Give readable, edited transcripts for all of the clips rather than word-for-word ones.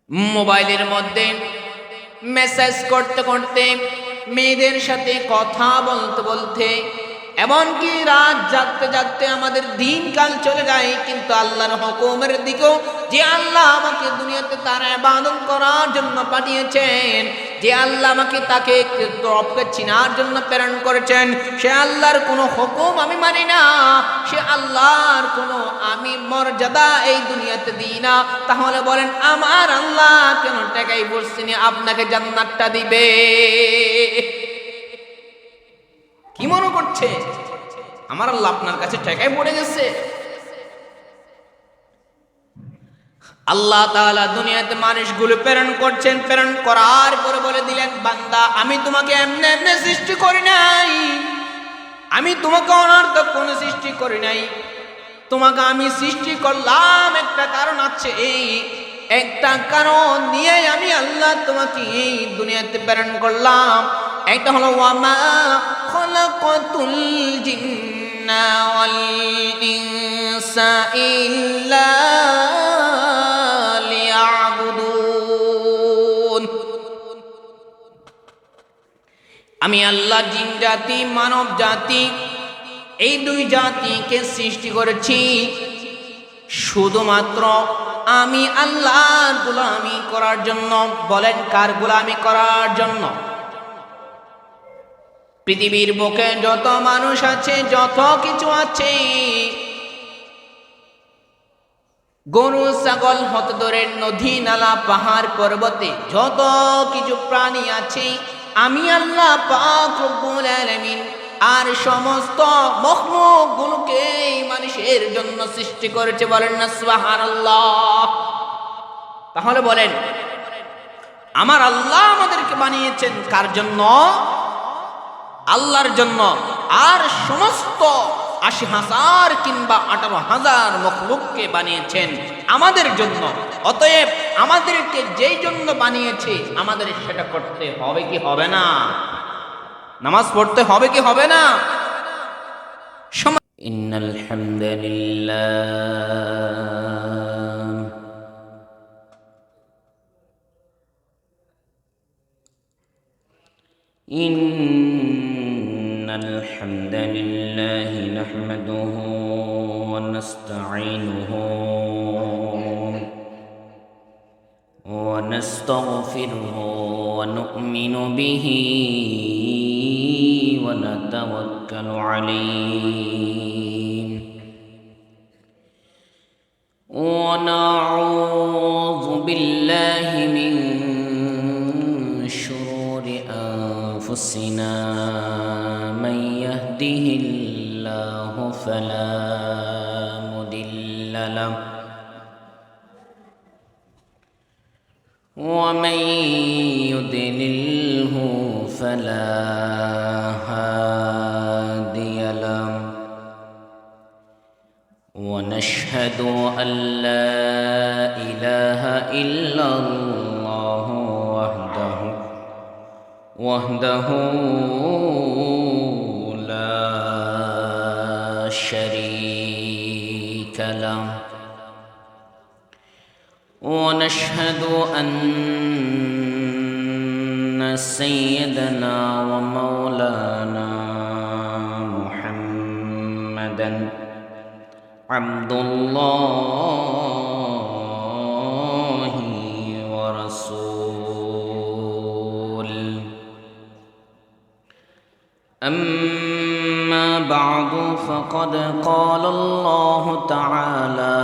মোবাইলের মধ্যে মেসেজ করতে করতে, মেয়েদের সাথে কথা বলতে বলতে, এমনকি রাত জাগতে জাগতে আমাদের দিনকাল চলে যায়, কিন্তু আল্লাহর হুকুমের দিকেও, যে আল্লাহ আমাকে দুনিয়াতে তার ইবাদত করার জন্য পাঠিয়েছেন, যে আল্লাহ আমাকে তাকে রবকে চিনার জন্য প্রেরণ করেছেন, সে আল্লাহর কোনো হুকুম আমি মানি না, সে আল্লাহর কোনো আমি মর্যাদা এই দুনিয়াতে দিই না, তাহলে বলেন আমার আল্লাহ কেন টাকাই বলছিনি আপনাকে জান্নাতটা দিবে? কি মনে করছে আমার আল্লাহ আপনার কাছে টাকায় পড়ে গেছে? আল্লাহ তাআলা দুনিয়াতে মানুষগুলো প্রেরণ করছেন, প্রেরণ করার পরে বলে দিলেন, বান্দা আমি তোমাকে এমনি এমনি সৃষ্টি করি নাই, আমি তোমাকে অনর্থক কোনো সৃষ্টি করি নাই, তোমাকে আমি সৃষ্টি করলাম একটা কারণ আছে, এই একটা কারণ নিয়ে আমি আল্লাহ তোমাকে এই দুনিয়াতে প্রেরণ করলাম। একটা হলো ওয়ামা খলাকাতুল জিন্না ওয়াল ইনসা ইল্লা লিয়াবুদুন। আমি আল্লাহ জিন জাতি মানব জাতি এই দুই জাতিকে সৃষ্টি করেছি শুধুমাত্র আমি আল্লাহর গোলামি করার জন্য। বলেন কার গোলামি করার জন্য? পৃথিবীর বুকে যত মানুষ আছে, যত কিছু আছে, গরু ছাগল হতে ধরে নদী নালা পাহাড় পর্বতে যত কিছু প্রাণী আছে, আমি আল্লাহ পাক রব্বুল আলামিন আর সমস্ত মখলুক গুলোকে মানুষের জন্য সৃষ্টি করেছে। বলেন না সুবহানাল্লাহ? তাহলে বলেন আমার আল্লাহ আমাদেরকে বানিয়েছেন কার জন্য? আল্লাহর জন্য। আর সমস্ত ৮০,০০০ কিংবা ১৮,০০০ মখলুককে বানিয়েছেন আমাদের জন্য। অতএব আমাদেরকে যেই জন্য বানিয়েছে আমাদের সেটা করতে হবে কি হবে না? নামাজ পড়তে হবে কি হবে না? ইন্নাল হামদুলিল্লাহ ইন্নাল হামদুলিল্লাহ নাহমাদুহু ওয়া নাস্তাঈনুহু ওয়া নাস্তাগফিরুহু ওয়া নু'মিনু বিহি ونتوكل عليه ونعوذ بالله من شرور أنفسنا من يهده الله فلا مضل له ومن يضلله فلا هادي له ونشهد أن لا إله إلا الله وحده لا شريك له ونشهد أن سيدنا ومولانا محمدا عبد الله ورسوله أما بعد فقد قال الله تعالى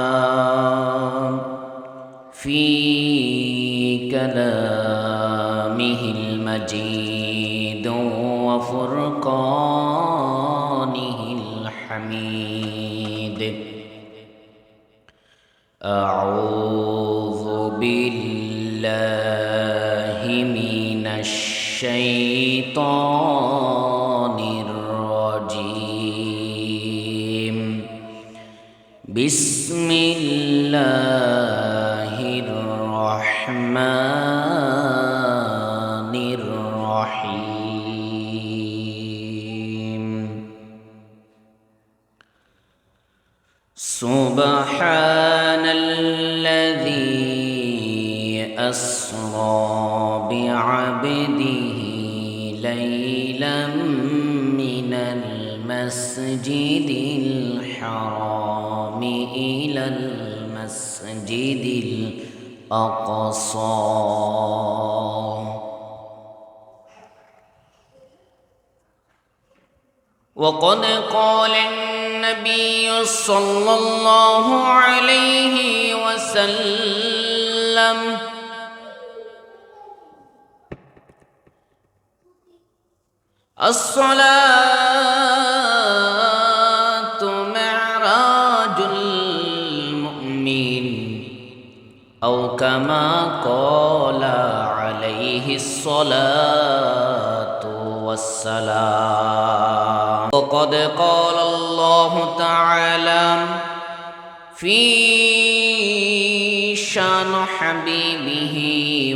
في كلامه المجيد وفرقانه الحميد أعوذ بالله من الشيطان الرجيم بسم الله الرحمن الرحيم سبحان الذي أسرى بعبده ليلا من المسجد الحرام إلى المسجد الأقصى وقد قال النبي صلى الله عليه وسلم الصلاة معراج المؤمن أو كما قال عليه الصلاة والسلام وقد قال الله تعالى في شان حبيبه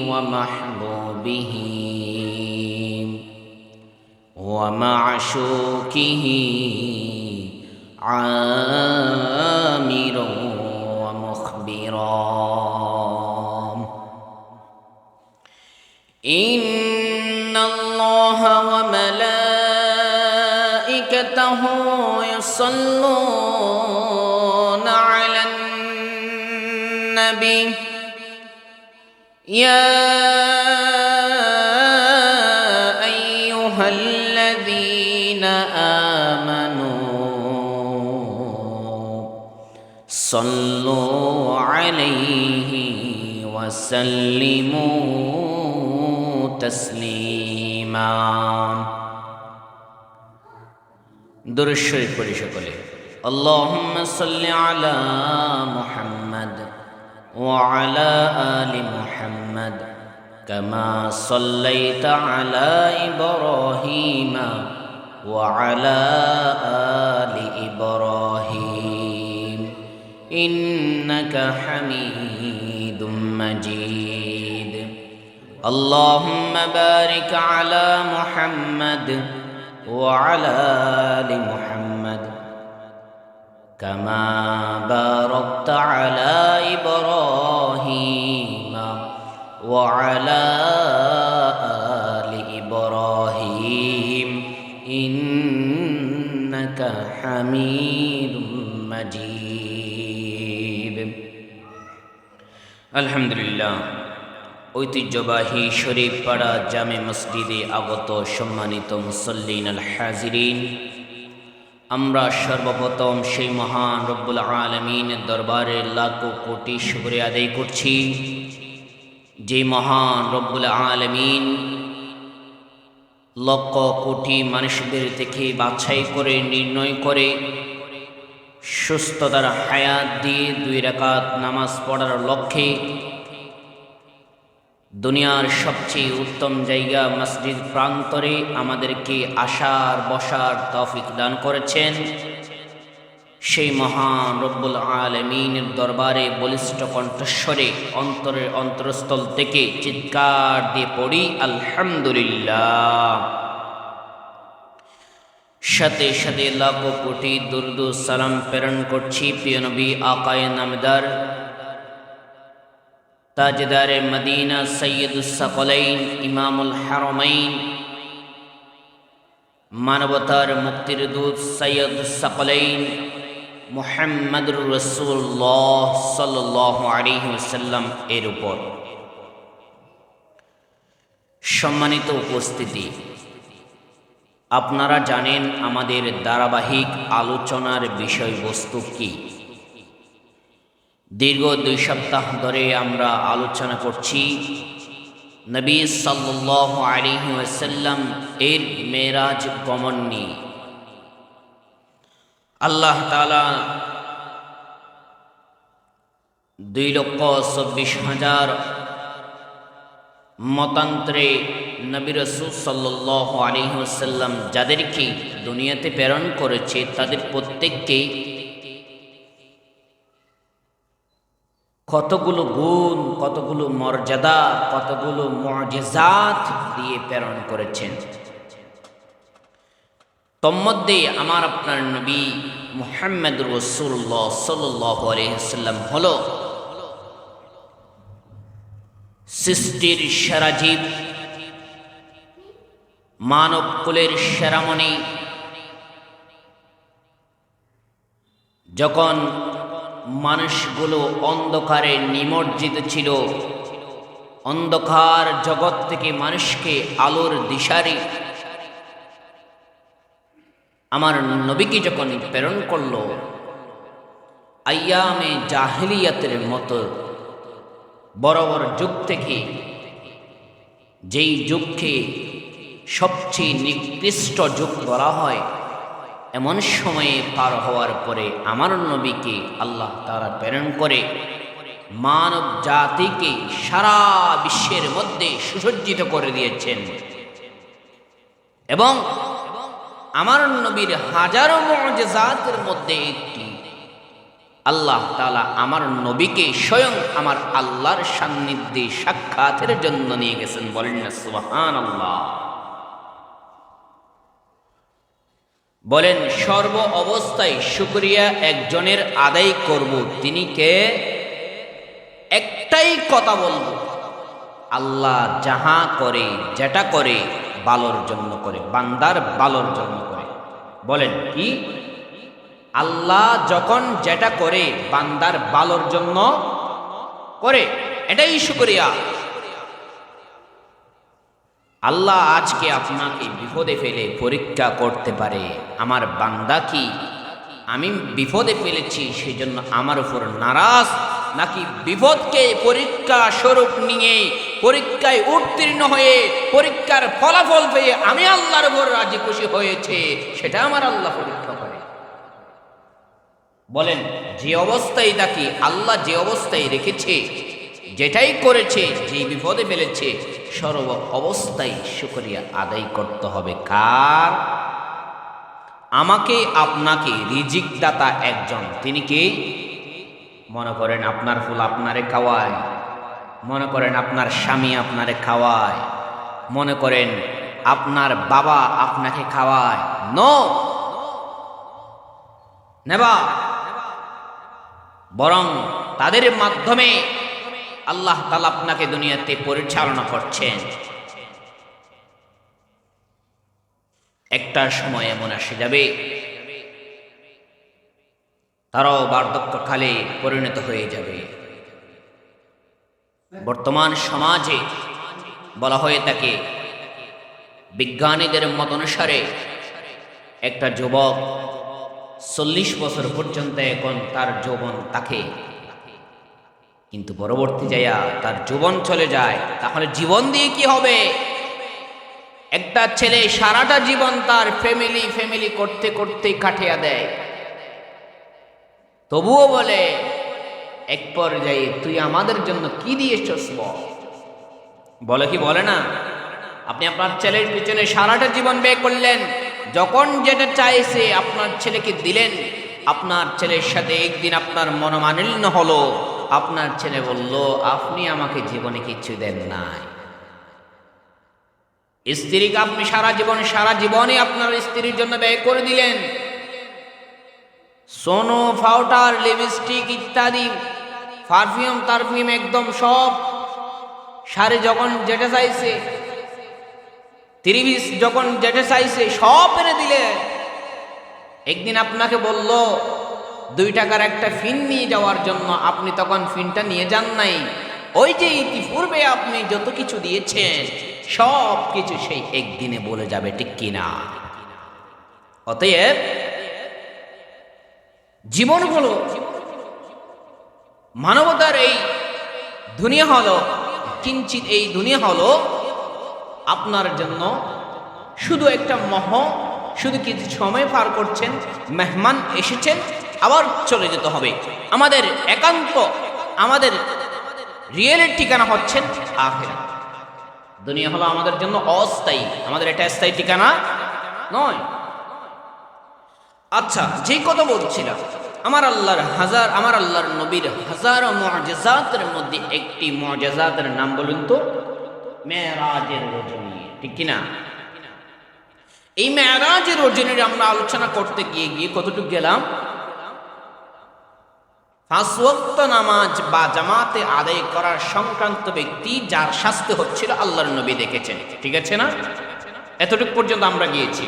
ومحبوبه ومعشوقه عامرا ومخبرا إن الله وملائكته يصلون على النبي يا أيها الذين آمنوا صلوا عليه وسلموا تسليما درود شريف পড়ি সকলে اللهم صل على محمد وعلى آل محمد كما صليت على إبراهيم وعلى آل إبراهيم إنك حميد مجيد اللهم بارك على محمد وعلى آل محمد كما باركت على إبراهيم وعلى آل إبراهيم إنك حميد مجيد الحمد لله ঐতিহ্যবাহী শরীফপাড়া জামে মসজিদে আগত সম্মানিত মুসল্লিন আল হাজিরিন, আমরা সর্বপ্রথম সেই মহান রব্বুল আলামিনের দরবারে লাখো কোটি শুকরিয়া আদায় করছি, যে মহান রব্বুল আলামিন লক্ষ কোটি মানুষদের থেকে বাছাই করে নির্ণয় করে সুস্থতার হায়াত দিয়ে 2 রাকাত নামাজ পড়ার লক্ষ্যে দুনিয়ার সবচেয়ে উত্তম জায়গা মসজিদ প্রান্তরে আমাদেরকে আসার বসার তৌফিক দান করেছেন। সেই মহান রব্বুল আলামিনের দরবারে বলিষ্ঠ কণ্ঠস্বরে অন্তরের অন্তরস্থল থেকে চিৎকার দিয়ে পড়ি আলহামদুলিল্লাহ। সাথে সাথে লাখো কোটি দুরূদ ও সালাম প্রেরণ করছি প্রিয় নবী আকায়ে নামদার তাজদারে মদিনা সৈয়দুস সাকলাইন ইমামুল হারমাইন মানবতার মুক্তির দূত সৈয়দুস সাকলাইন মুহাম্মদুর রাসূলুল্লাহ সাল্লাল্লাহু আলাইহি ওয়াসাল্লাম এর উপর। সম্মানিত উপস্থিতি, আপনারা জানেন আমাদের ধারাবাহিক আলোচনার বিষয়বস্তু কি। দীর্ঘ 2 সপ্তাহ ধরে আমরা আলোচনা করছি নবী সাল্লাল্লাহু আলাইহি ওয়াসাল্লাম এর মেরাজ গমন নিয়ে। আল্লাহ তাআলা 2,24,000 মতান্তরে নবী রাসূল সাল্লাল্লাহু আলাইহি ওয়াসাল্লাম যাদেরকে দুনিয়াতে প্রেরণ করেছে তাদের প্রত্যেককে কতগুলো গুণ, কতগুলো মর্যাদা, কতগুলো মুআজিজাত দিয়ে প্রেরণ করেছেন। তন্মধ্যে আমার আপনার নবী মুহাম্মদুর রাসূলুল্লাহ সাল্লাল্লাহু আলাইহি ওয়াসাল্লাম হলো সৃষ্টির সেরা জীব, মানব কুলের সেরামণি, যখন মানুষগুলো অন্ধকারে নিমজ্জিত ছিল, অন্ধকার জগৎ থেকে মানুষকে আলোর দিশারি আমার নবীকে যখন প্রেরণ করল, আইয়ামে জাহেলিয়াতের মতো বড় বড় যুগ থেকে, যেই যুগকে সবচেয়ে নিকৃষ্ট যুগ বলা হয়, এমন সময়ে পার হওয়ার পরে আমার নবীকে আল্লাহ তাআলা প্রেরণ করে মানব জাতিকে সারা বিশ্বের মধ্যে সুসজ্জিত করে দিয়েছেন। এবং আমার নবীর হাজারো মুআজিজাতের মধ্যে একটি, আল্লাহ তাআলা আমার নবীকে স্বয়ং আমার আল্লাহর সান্নিধ্যে সাক্ষাতের জন্য নিয়ে গেছেন। বলেন না সুবহানাল্লাহ। বলেন, সর্ব অবস্থায় শুকরিয়া একজনের আদায় করব, তিনি কে? একটাই কথা বলবো, আল্লাহ যাহা করে, যেটা করে ভালোর জন্য করে, বান্দার ভালোর জন্য করে। বলেন কি? আল্লাহ যখন যেটা করে বান্দার ভালোর জন্য করে, এটাই শুকরিয়া। আল্লাহ আজকে আপনাকে বিপদে ফেলে পরীক্ষা করতে পারে, আমার বান্দা কি আমি বিপদে ফেলেছি সেজন্য আমার উপর নারাজ, নাকি বিপদকে পরীক্ষা স্বরূপ নিয়ে পরীক্ষায় উত্তীর্ণ হয়ে পরীক্ষার ফলাফল পেয়ে আমি আল্লাহর উপর রাজি খুশি হয়েছে, সেটা আমার আল্লাহ পরীক্ষা করে। বলেন, যে অবস্থায় থাকি আল্লাহ যে অবস্থায় রেখেছে, যেটাই করেছে, যেই বিপদে ফেলেছে, সর্ব অবস্থায় শুকরিয়া আদায় করতে হবে। কার? আমাকে আপনাকে রিজিক দাতা একজন, তিনি কি? মনে করেন আপনার ফুল আপনারে খাওয়ায়, মনে করেন আপনার স্বামী আপনারে খাওয়ায়, মনে করেন আপনার বাবা আপনাকে খাওয়ায়। নো, নেবা। বরং তাদের মাধ্যমে আল্লাহ তাআলা আপনাকে দুনিয়াতে পরিচালনা করছেন। একটা সময় এমন আসে যাবে, তারাও বার্ধক্যকালে পরিণত হয়ে যাবে। বর্তমান সমাজে বলা হয়ে থাকে, বিজ্ঞানীদের মত অনুসারে একটা যুবক 40 বছর পর্যন্ত এখন তার যৌবন থাকে, কিন্তু পরবর্তী যাইয়া তার যৌবন চলে যায়। তাহলে জীবন দিয়ে কি হবে? একটা ছেলে সারাটা জীবন তার ফ্যামিলি করতে করতে কাটিয়ে দেয়, তবুও বলে এক পর্যায়ে তুই আমাদের জন্য কি দিয়েছস? বলে কি বলে না? আপনি আপনার ছেলের পিছনে সারাটা জীবন ব্যয় করলেন, যখন যেটা চাইছে আপনার ছেলেকে দিলেন। আপনার ছেলের সাথে একদিন আপনার মনোমালিন্য হলো, আপনার ছেলে বলল আপনি আমাকে জীবনে কিছু দেন নাই। স্ত্রীকে আপনি সারা জীবনে আপনার স্ত্রীর জন্য ব্যয় করে দিলেন, সোনো, পাউডার, লিপস্টিক ইত্যাদি, পারফিউম একদম সব। শাড়ি যখন যেটা চাইছে, ত্রিভিস যখন যেটা চাইছে সব এনে দিলে। একদিন আপনাকে বলল 2 টাকার একটা ফিন নিয়ে যাওয়ার জন্য, আপনি তখন ফিনটা নিয়ে যান নাই। ওই যে ইতিপূর্বে আপনি যত কিছু দিয়েছেন সব কিছু সেই একদিনে বলে যাবে, ঠিক কিনা? অতএব জীবন হলো, মানবতার এই দুনিয়া হলো কিঞ্চিত, এই দুনিয়া হলো আপনার জন্য শুধু একটা শুধু কিছু সময় পার করছেন, মেহমান এসেছেন, আবার চলে যেতে হবে। আমাদের একান্ত, আমাদের রিয়েলের ঠিকানা হচ্ছেন আখিরাত। দুনিয়া হলো আমাদের জন্য অস্থায়ী, আমাদের এটা স্থায়ী ঠিকানা নয়। আচ্ছা, যেই কথা বলছিলাম, আমার আল্লাহর নবীর হাজারো মুআজিজাতের মধ্যে একটি মুআজিজাতের নাম বলুন তো? মেরাজের রজনী, ঠিক কিনা? এই মেরাজের রজনীর আমরা আলোচনা করতে গিয়ে কতটুকু গেলাম? পাঁচ ওয়াক্ত নামাজ বা জামাতে আদায় করার সংক্রান্ত ব্যক্তি যার শাস্তি হচ্ছিল আল্লাহর নবী দেখেছেন। ঠিক আছে না? এতটুকু পর্যন্ত আমরা গিয়েছি।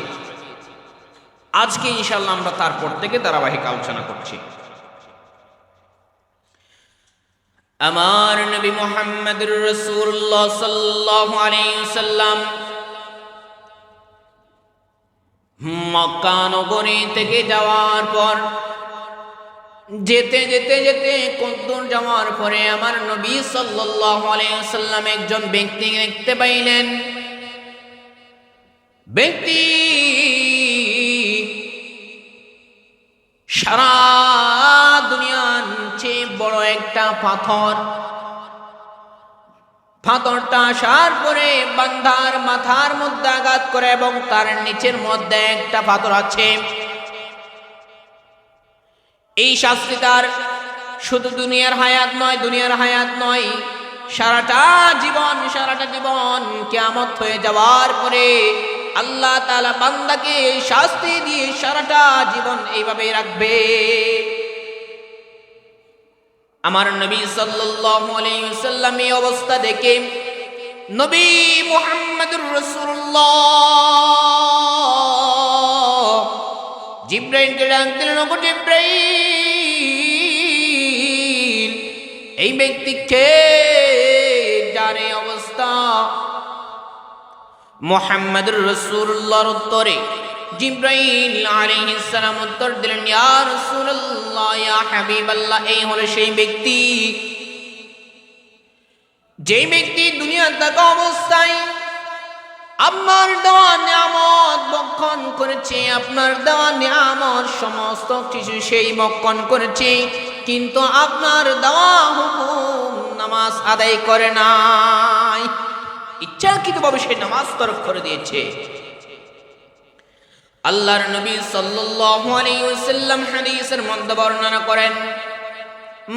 আজকে ইনশাআল্লাহ আমরা তারপর থেকে ধারাবাহিক আলোচনা করছি। আমার নবী মুহাম্মদুর রাসূলুল্লাহ সাল্লাল্লাহু আলাইহি ওয়াসাল্লাম মক্কা নগরী থেকে যাওয়ার পর যেতে যেতে যেতে কতদূর যাওয়ার পরে আমার নবী সাল্লাল্লাহু আলাইহি ওয়াসাল্লাম একজন ব্যক্তি দেখতে পাইলেন। ব্যক্তি সারা দুনিয়ার চেয়ে বড় একটা পাথরটা আসার পরে বান্দার মাথার মধ্যে আঘাত করে এবং তার নিচের মধ্যে একটা পাথর আছে। এই শাস্তি তার শুধু দুনিয়ার হায়াত নয়, সারাটা জীবন কিয়ামত হয়ে যাওয়ার পরে আল্লাহ তাআলা বান্দাকে এই শাস্তি দিয়ে সারাটা জীবন এইভাবে রাখবে। আমার নবী সাল্লাল্লাহু আলাইহি ওয়াসাল্লাম এই অবস্থা দেখে নবী মুহাম্মদুর রাসূলুল্লাহ জিবরাইলকে ডাক দিলেন, ওগো জিবরাইল, এই ব্যক্তিকে যার এই অবস্থা। মুহাম্মদুর রাসূলুল্লাহর উত্তরে জিবরাইল আলাইহিস সালাম উত্তর দিলেন, ইয়া রাসূলুল্লাহ, ইয়া হাবিবাল্লাহ, এই হলো সেই ব্যক্তি যেই ব্যক্তি দুনিয়া থাকা অবস্থায় আপনার দেওয়া নিয়ামত ভক্ষণ করেছে, আপনার দেওয়া নিয়ামত সমস্ত কিছু সেই ভক্ষণ করেছে, কিন্তু আপনার দেওয়া হুকুম নামাজ আদায় করে নাই। ইচ্ছাকৃতভাবে সেই নামাজ তরক করে দিয়েছে। আল্লাহর নবী সাল্লাল্লাহু আলাইহি ওয়াসাল্লাম হাদিসের মধ্যে বর্ণনা করেন,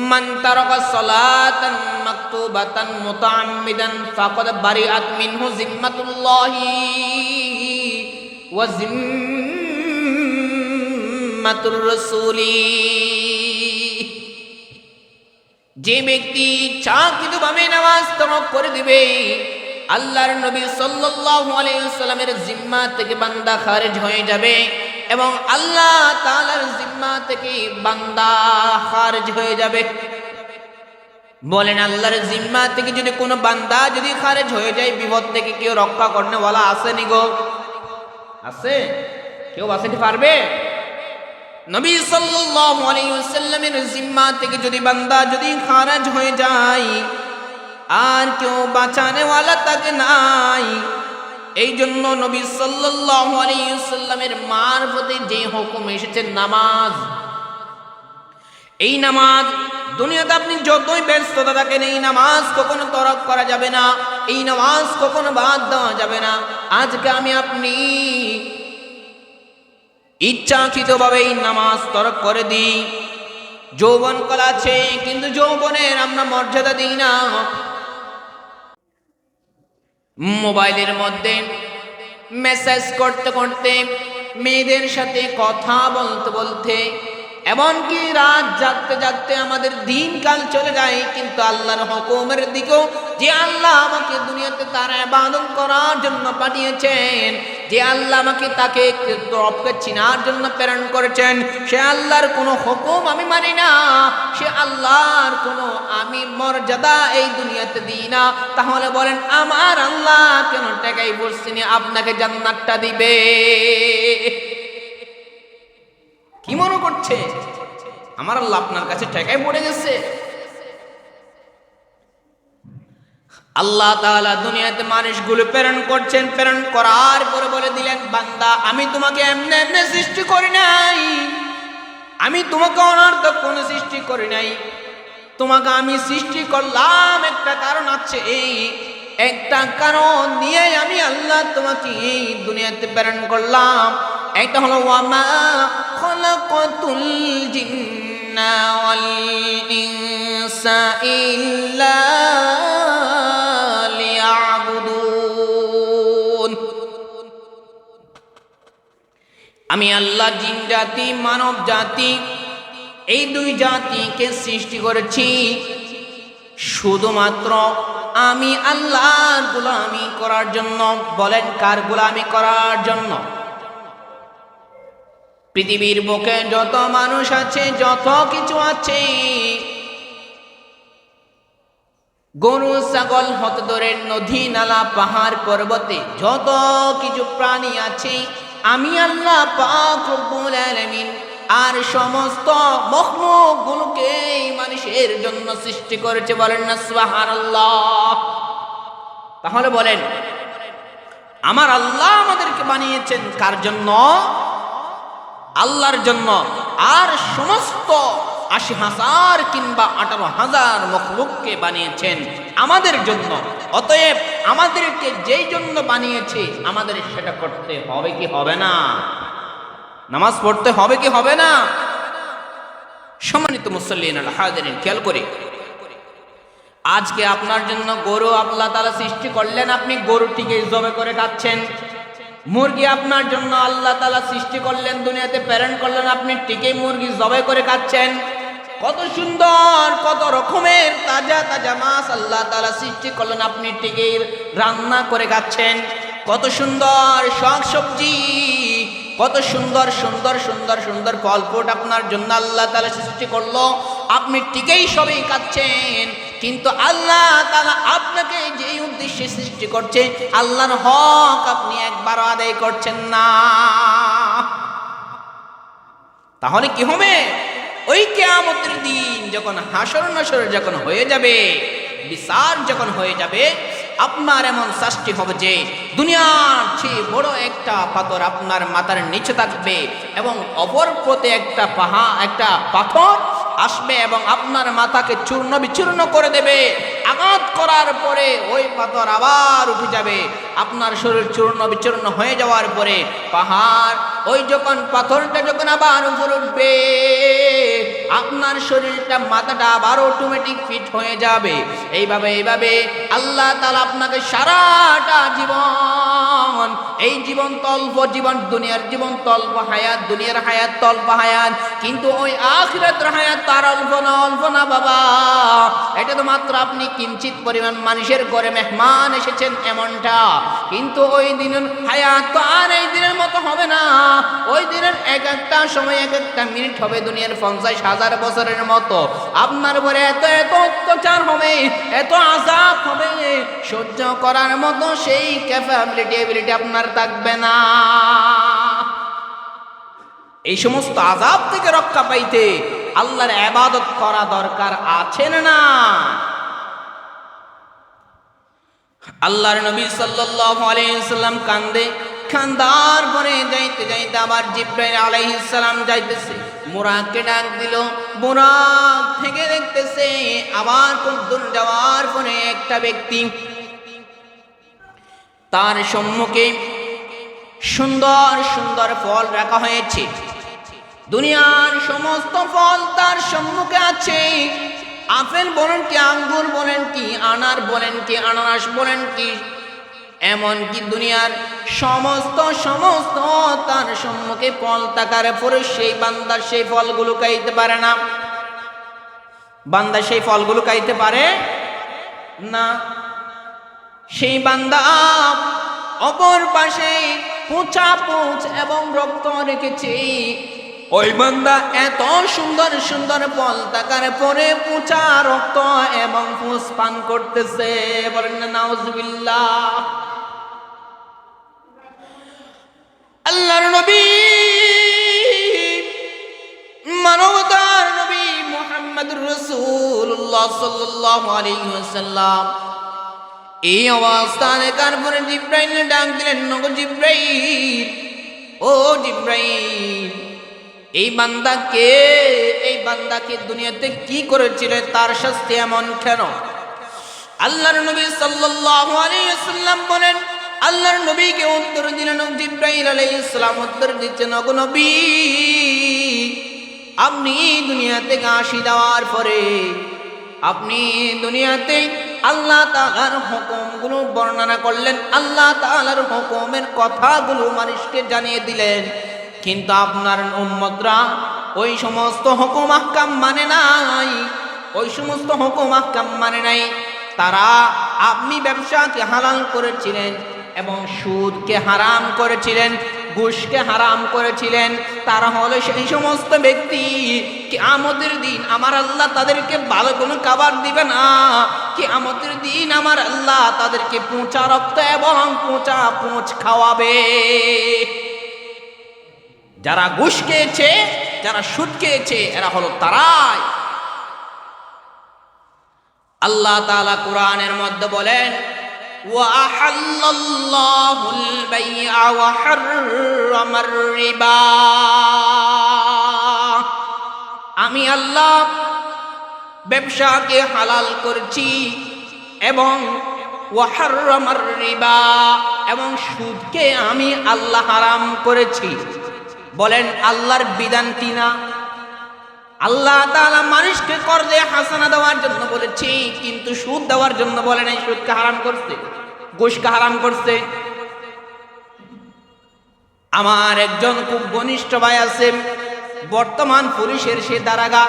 মান তারাকা সালাতান মাকতুবাতান মুতাআম্মিদান ফাকাদ বারিআত মিনহু জিম্মাতুল্লাহি ওয়া জিম্মাতুর রাসূলি। যে ব্যক্তি ইচ্ছাকৃতভাবে নামাজ তরক করে দিবে, আল্লাহর নবী সাল্লাল্লাহু আলাইহি ওয়াসাল্লামের জিম্মা থেকে বান্দা খারিজ হয়ে যাবে এবং আল্লাহ তাআলার জিম্মা থেকে বান্দা খারিজ হয়ে যাবে। বলেন, আল্লাহর জিম্মা থেকে যদি কোনো বান্দা যদি খারিজ হয়ে যায়, বিপদ থেকে কেউ রক্ষা করনে ওয়ালা আছে নি গো? আছে? কেউ বাঁচাতে পারবে? নবী সাল্লাল্লাহু আলাইহি ওয়াসাল্লামের জিম্মা থেকে যদি বান্দা যদি খারিজ হয়ে যায়, আর কেউ বাঁচানে ওয়ালা তাকে নাই। এই জন্য নবী সাল্লাল্লাহু আলাইহি ওয়াসাল্লামের মারফতে যে হুকুম এসেছে নামাজ, এই নামাজ দুনিয়াতে আপনি যতই ব্যস্ততা থাকেন, এই নামাজ কখনো তরক করা যাবে না, এই নামাজ কখনো বাদ দেওয়া যাবে না। আজকে আমি আপনি ইচ্ছাকৃতভাবে এই নামাজ তরক করে দিই। যৌবন কাল আছে, কিন্তু যৌবনের আমরা মর্যাদা দিই না। মোবাইলের মধ্যে মেসেজ করতে করতে, মেয়েদের সাথে কথা বলতে বলতে, এমনকি রাত জাগতে জাগতে আমাদের দিনকাল চলে যায়, কিন্তু আল্লাহর হুকুমের দিকেও যে আল্লাহ আমাকে দুনিয়াতে তার ইবাদত করার জন্য পাঠিয়েছেন, যে আল্লাহ আমাকে তাকে রবকে চিনার জন্য প্রেরণ করেছেন, সে আল্লাহর কোনো হুকুম আমি মানি না, সে আল্লাহর কোনো আমি মর্যাদা এই দুনিয়াতে দিই না। তাহলে বলেন, আমার আল্লাহ কেন টাকাই বলছিনি আপনাকে জান্নাতটা দিবে? কি মনে করছে আমার আল্লাহ আপনার কাছে টাকাই পড়ে গেছে? আল্লাহ তাআলা দুনিয়াতে মানুষগুলো প্রেরণ করছেন, প্রেরণ করার পরে বলে দিলেন, বান্দা, আমি তোমাকে এমনি এমনি সৃষ্টি করি নাই, আমি তোমাকে অনর্থক কোনো সৃষ্টি করি নাই। তোমাকে আমি সৃষ্টি করলাম একটা কারণ আছে, এই একটা কারণ নিয়ে আমি আল্লাহ তোমাকে এই দুনিয়াতে প্রেরণ করলাম। একটা হলো ওয়ামা খালাকাতুল জিন্না ওয়াল ইনসা ইল্লা লিয়াবুদুন। আমি আল্লাহ জিন জাতি মানব জাতি এই দুই জাতিকে সৃষ্টি করেছি শুধুমাত্র আমি আল্লাহর গোলামি করার জন্য। বলেন কার গোলামি করার জন্য? পৃথিবীর বুকে যত মানুষ আছে, যত কিছু আছে, গরু ছাগল হতে ধরে নদী নালা পাহাড় পর্বতে যত কিছু প্রাণী আছে, আমি আল্লাহ পাক রব্বুল আলামিন আর সমস্ত মখলুক গুলোকে মানুষের জন্য সৃষ্টি করেছে। বলেন না সুবহানাল্লাহ। তাহলে বলেন আমার আল্লাহ আমাদেরকে বানিয়েছেন কার জন্য? আল্লাহর জন্য। আর সমস্ত ৮০,০০০ কিংবা ১৮,০০০ মখলুককে বানিয়েছেন আমাদের জন্য। অতএব আমাদেরকে যেই জন্য বানিয়েছে আমাদের সেটা করতে হবে কি হবে না? নামাজ পড়তে হবে কি হবে না? সম্মানিত মুসল্লিন আল হাজিরিন, খেয়াল করে আজকে আপনার জন্য গরু আল্লাহ তাআলা সৃষ্টি করলেন, আপনি গরুটিকে জবে করে খাচ্ছেন। মুরগি আপনার জন্য আল্লাহ তাআলা সৃষ্টি করলেন, দুনিয়াতে প্রেরণ করলেন, আপনি টিকে মুরগি জবে করে খাচ্ছেন। কত সুন্দর, কত রকমের তাজা তাজা মাছ আল্লাহ তাআলা সৃষ্টি করলেন, আপনি টিকে রান্না করে খাচ্ছেন। কত সুন্দর শাক সবজি, কত সুন্দর সুন্দর সুন্দর সুন্দর ফল ফ্রুট আপনার জন্য আল্লাহ তাআলা সৃষ্টি করলো, আপনি টিকেই সবই খাচ্ছেন। কিন্তু আল্লাহ তাআলা আপনাকে যে উদ্দেশ্যে সৃষ্টি করছে, আল্লাহর হক আপনি একবারও আদায় করছেন না। তাহলে কি হবে? ওই কিয়ামতের দিন যখন হাসর নাসর যখন হয়ে যাবে, বিচার যখন হয়ে যাবে, আপনার এমন শাস্তি হবে যে দুনিয়ার চেয়ে বড় একটা পাথর আপনার মাথার নিচে থাকবে এবং অপর পথে একটা পাথর আসবে এবং আপনার মাথাকে চূর্ণ বিচূর্ণ করে দেবে। আঘাত করার পরে ওই পাথর আবার উঠে যাবে, আপনার শরীর চূর্ণ বিচূর্ণ হয়ে যাওয়ার পরে পাহাড় ওই যখন পাথরটা যখন আবার উপরে উঠবে, আপনার শরীরটা মাথাটা আবার অটোমেটিক ফিট হয়ে যাবে। এইভাবে আল্লাহ তাআলা আপনাকে সারাটা জীবন, এই জীবন তল্প জীবন, দুনিয়ার জীবন তল্প হায়াত, দুনিয়ার হায়াত তল্প হায়াত, কিন্তু ওই আখিরাতের হায়াত তার অল্প না বাবা। এটা তো মাত্র আপনি কিঞ্চিত পরিমাণ মানুষের ঘরে মেহমান এসেছেন এমনটা, কিন্তু ওই দিনের হায়াত তো আর এই দিনের মতো হবে না। ওই দিনের এক একটা সময় এক একটা মিনিট হবে দুনিয়ার ৫০,০০০ বছরের মতো। আপনার উপরে এত এত অত্যাচার হবে, এত আযাব হবে, সহ্য করার মতো সেই ক্যাপাবিলিটি আপনার থাকবে না। এই সমস্ত আযাব থেকে রক্ষা পাইতে আল্লাহর ইবাদত করা দরকার আছে না? আল্লাহর নবী সাল্লাল্লাহু আলাইহি ওয়াসাল্লাম কান্দার পরে যাইতে যাইতে আবার জিবরাইল আলাইহিস সালাম যাইতেছে, বুরাককে ডাক দিল। বুরাক থেকে দেখতেছে আবার কতদূর যাওয়ার পরে একটা ব্যক্তি, তার সম্মুখে সুন্দর সুন্দর ফল রাখা হয়েছে। দুনিয়ার সমস্ত ফল তার সম্মুখে আছে। আপেল বলেন কি, আঙ্গুর বলেন কি, আনার বলেন কি, আনারস বলেন কি, এমনকি দুনিয়ার সমস্ত তার সম্মুখে ফল থাকার পরে সেই বান্দা সেই ফলগুলো খাইতে পারে না। বান্দা সেই ফলগুলো খাইতে পারে না। সেই বান্দা অপর পাশে পুঁচা পুঁচ এবং রক্ত রেখেছে। ওই বান্দা এত সুন্দর সুন্দর ফল থাকার পরে পুঁচা রক্ত এবং পুঁচ পান করতেছে। বলেন না নাউজুবিল্লাহ। আল্লাহর নবী, মানবতার নবী মুহাম্মদুর রাসূলুল্লাহ সাল্লাল্লাহু আলাইহি ওয়াসাল্লাম এই অবস্থানে কারপরে জিবরাইল ডাক দিলেন, নগো জিবরাইল, ও জিবরাইল, এই বান্দাকে দুনিয়াতে কি করেছিল, তার শাস্তি এমন কেন? আল্লাহর নবী সাল্লাল্লাহু আলাইহি ওয়াসাল্লাম বলেন, আল্লাহর নবীকে উত্তর দিলেন, জিবরাইল আলাইহিস সালাম উত্তর দিচ্ছেন, ওগো নবী, আপনি দুনিয়া থেকে আসি যাওয়ার পরে আপনি দুনিয়াতে আল্লাহ তাআলার হুকুমগুলো বর্ণনা করলেন, আল্লাহ তাআলার হুকুমের কথাগুলো মানুষকে জানিয়ে দিলেন। কিন্তু আপনার উম্মতরা ওই সমস্ত হুকুম আহকাম মানে নাই, ওই সমস্ত হুকুম আহকাম মানে নাই। তারা আপনি ব্যবসাকে হালাল করেছিলেন এবং সুদকে হারাম করেছিলেন, ঘুষকে হারাম করেছিলেন। তারা হলো সেই সমস্ত ব্যক্তি কিয়ামতের দিন আমার আল্লাহ তাদেরকে ভালো কোনো খাবার দিবে না। কিয়ামতের দিন আমার আল্লাহ তাদেরকে পচা রক্ত এবং পচা পুঁচ খাওয়াবে। যারা ঘুষ খেয়েছে, যারা সুদ খেয়েছে, এরা হলো তারাই। আল্লাহ তাআলা কোরআনের মধ্যে বলেন, ওয়াহাল্লাল্লাহুল বাইআ ওয়া হাররামার রিবা। আমি আল্লাহ ব্যবসাকে হালাল করছি এবং ওয়া হাররামার রিবা, এবং সুদকে আমি আল্লাহ হারাম করেছি। বলেন আল্লাহর বিধান কিনা? আল্লাহ তাআলা মানুষকে কর্জে হাসানা দেওয়ার জন্য বলেছি, কিন্তু সুদ দেওয়ার জন্য বলে নাই। সুদকে হারাম করছে, ঘুষকে হারাম করছে। আমার একজন খুব ঘনিষ্ঠ ভাই আছে, বর্তমান পুলিশের সে দারোগা,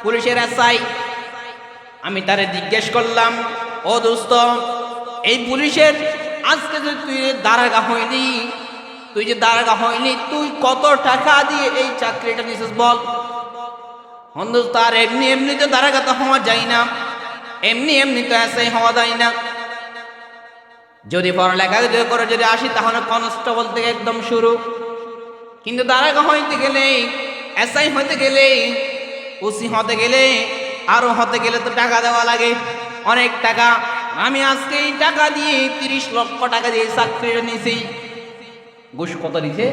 পুলিশের এসআই। আমি তারে জিজ্ঞেস করলাম, ও দোস্ত, এই পুলিশের আজকে যে তুই দারোগা হয়নি, তুই যে দারোগা হয়নি, তুই কত টাকা দিয়ে এই চাকরিটা নিছিস বল? তার এমনি এমনি তো দারোগা তো হওয়া যায় না, এমনি এমনি তো এসআই হওয়া যায় না। যদি পড়ালেখা করে যদি আসি তাহলে কনস্টেবল থেকে একদম শুরু। কিন্তু দারোগা হইতে গেলে, এসআই হইতে গেলে, ওসি হতে গেলে, আরো হতে গেলে তো টাকা দেওয়া লাগে, অনেক টাকা। আমি আজকে এই টাকা দিয়ে 30 লক্ষ টাকা দিয়ে চাকরিটা নিয়েছি। ঘুষ কত দিছে?